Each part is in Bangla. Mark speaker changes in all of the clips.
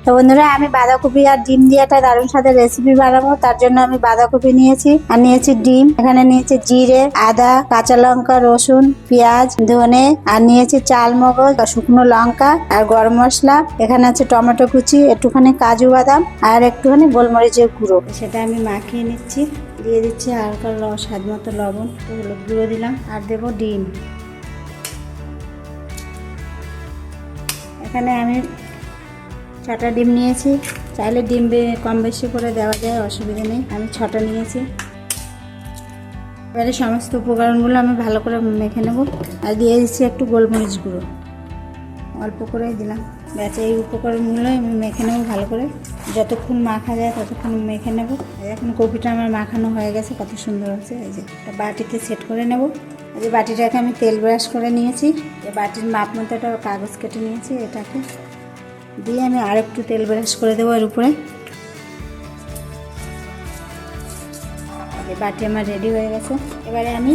Speaker 1: তো বন্ধুরা আমি বাঁধাকপি আর ডিম দিয়ে একটা দারুণ স্বাদের রেসিপি বানাবো। তার জন্য আমি বাঁধাকপি নিয়েছি আর নিয়েছি ডিম, এখানে নিয়েছি জিরে, আদা, কাঁচা লঙ্কা, রসুন, পেঁয়াজ, ধনে, আর নিয়েছি চাল মগজ, শুকনো লঙ্কা আর গরম মশলা। এখানে আছে টমেটো কুচি, একটুখানি কাজু বাদাম আর একটুখানি গোলমরিচের গুঁড়ো। সেটা আমি মাখিয়ে নিচ্ছি। দিয়ে দিচ্ছি হালকা স্বাদ মতো লবণ, হলুদ গুঁড়ো দিলাম আর দেবো ডিম। এখানে আমি 6টা ডিম নিয়েছি। চাইলে ডিম কম বেশি করে দেওয়া যায়, অসুবিধা নেই। আমি 6টা নিয়েছি। এবারে সমস্ত উপকরণগুলো আমি ভালো করে মেখে নেব। আর দিয়ে দিচ্ছি একটু গোলমরিচ গুঁড়ো, অল্প করে দিলাম। ব্যাস এই উপকরণগুলো আমি মেখে নেব ভালো করে, যতক্ষণ মাখা যায় ততক্ষণ মেখে নেব। এখন কপিটা আমার মাখানো হয়ে গেছে, কত সুন্দর হচ্ছে। এই যে একটা বাটিতে সেট করে নেব। এই যে বাটিটাকে আমি তেল ব্রাশ করে নিয়েছি। এই বাটির মাপ মতো একটা কাগজ কেটে নিয়েছি, এটাকে দিয়ে আমি আর একটু তেল ব্রাশ করে দেবো এর উপরে। বাটি আমার রেডি হয়ে গেছে। এবারে আমি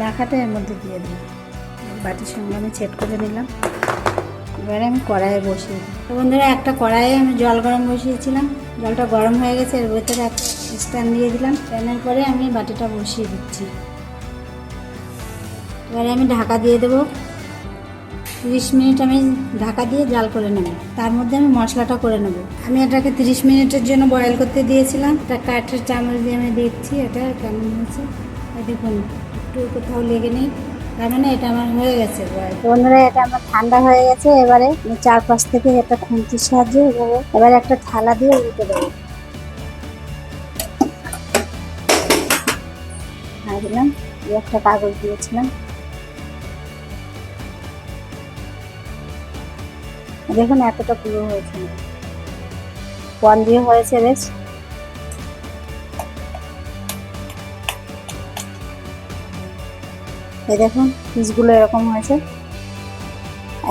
Speaker 1: মাখাটা এর মধ্যে দিয়ে দেবো। বাটির সঙ্গে আমি সেট করে নিলাম। এবারে আমি কড়াইয়ে বসিয়ে দিই। তো বন্ধুরা একটা কড়াইয়ে আমি জল গরম বসিয়েছিলাম, জলটা গরম হয়ে গেছে। এর ভেতরে একটা স্ট্যান্ড দিয়ে দিলাম। স্ট্যান্ডের পরে আমি বাটিটা বসিয়ে দিচ্ছি। এবারে আমি ঢাকা দিয়ে দেবো। 30 মিনিট আমি ঢাকা দিয়ে জাল করে নেব। তার মধ্যে আমি মশলাটা করে নেব। আমি এটাকে 30 মিনিটের জন্য বয়েল করতে দিয়েছিলাম। এটা কাঠের চামচ দিয়ে আমি দেখছি এটা কেমন হয়েছে। দেখুন একটু কোথাও লেগে নেই, তার মানে এটা আমার হয়ে গেছে বয়েল। বন্ধুরা এটা আমার ঠান্ডা হয়ে গেছে। এবারে আমি 4-5 থেকে একটা খুন্তির সাহায্যে এবারে একটা থালা দিয়ে উল্টে দেবো। দিলাম একটা কাগজ দিয়েছিলাম। দেখুন এতটা পুরো হয়েছে, কম দিয়ে হয়েছে বেশ। এই দেখুন পিসগুলো এরকম হয়েছে,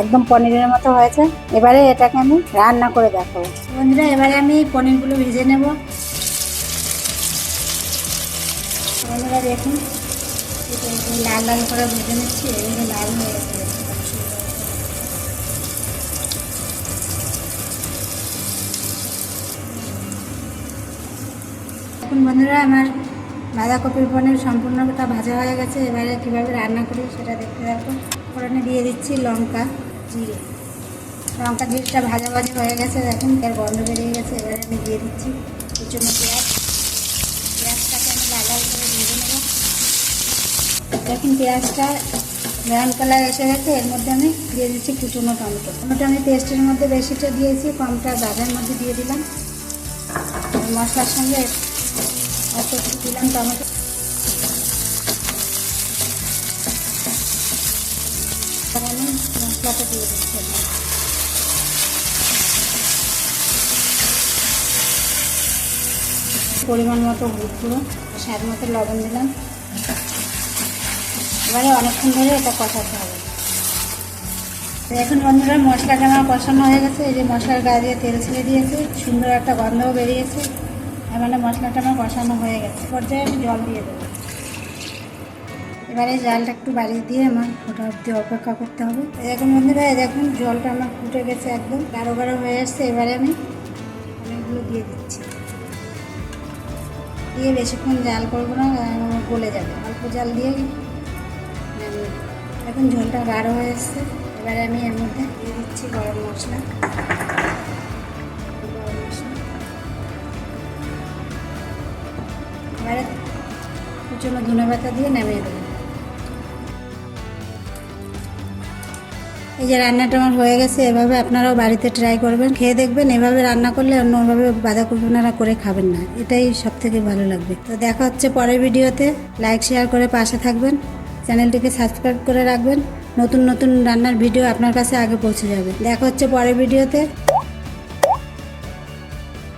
Speaker 1: একদম পনিরের মতো হয়েছে। এবারে এটাকে আমি রান্না করে দেখাবো। বন্ধুরা এবারে আমি পনিরগুলো ভেজে নেব। বন্ধুরা দেখুন লাল লাল করে ভেজে নিচ্ছি। এগুলো লাল হয়ে গেছে। এখন বন্ধুরা আমার বাঁধাকপির পনির সম্পূর্ণটা ভাজা হয়ে গেছে। এবারে কীভাবে রান্না করি সেটা দেখতে থাকবো। ফোড়নে দিয়ে দিচ্ছি লঙ্কা, জিরে। লঙ্কা জিরেটা ভাজা ভাজা হয়ে গেছে, দেখুন এর গন্ধ বেরিয়ে গেছে। এবারে আমি দিয়ে দিচ্ছি কুচনো পেঁয়াজ। পেঁয়াজটাকে আমি লাল লাল করে ভেজে নেব। দেখুন পেঁয়াজটা ব্রাউন কালার এসে গেছে। এর মধ্যে আমি দিয়ে দিচ্ছি কুচনো টমেটো। টমেটো আমি পেস্টের মধ্যে বেশিটা দিয়েছি, কমটা গাজরের মধ্যে দিয়ে দিলাম। মশলার সঙ্গে অল্প একটু দিলাম টমেটো। আমি মশলাটা দিয়ে দিচ্ছি। পরিমাণ মতো হলুদ গুঁড়ো, স্বাদ মতো লবণ দিলাম। এবারে অনেকক্ষণ ধরে এটা কষাতে হবে। এখন বন্ধুরা মশলাটা আমার কষানো হয়ে গেছে। এই যে মশলার গায়ে দিয়ে তেল ছেড়ে দিয়েছে, সুন্দর একটা গন্ধও বেরিয়েছে। মানে মশলাটা আমার কষানো হয়ে গেছে। পর্যায়ে আমি জল দিয়ে দেবো। এবারে জালটা একটু বাড়িয়ে দিয়ে আমার ফোটা অবধি অপেক্ষা করতে হবে। এখন বন্ধুরা দেখুন জলটা আমার ফুটে গেছে, একদম গাঢ় গাঢ় হয়ে আসছে। এবারে আমি অনেকগুলো দিয়ে দিচ্ছি। দিয়ে বেশিক্ষণ জাল করবো না, গলে যাবে। অল্প জাল দিয়ে এখন ঝোলটা গাঢ় হয়ে আসছে। এবারে আমি এর মধ্যে দিয়ে দিচ্ছি গরম মশলা। এবারে কুচনো ধনেপাতা দিয়ে নামিয়ে দেবো। এই যে রান্নাটা আমার হয়ে গেছে। এভাবে আপনারাও বাড়িতে ট্রাই করবেন, খেয়ে দেখবেন। এভাবে রান্না করলে অন্যভাবে বাঁধাকপি আপনারা করে খাবেন না, এটাই সব থেকে ভালো লাগবে। তো দেখা হচ্ছে পরের ভিডিওতে। লাইক শেয়ার করে পাশে থাকবেন, চ্যানেলটিকে সাবস্ক্রাইব করে রাখবেন। নতুন নতুন রান্নার ভিডিও আপনার কাছে আগে পৌঁছে যাবে। দেখা হচ্ছে পরের ভিডিওতে।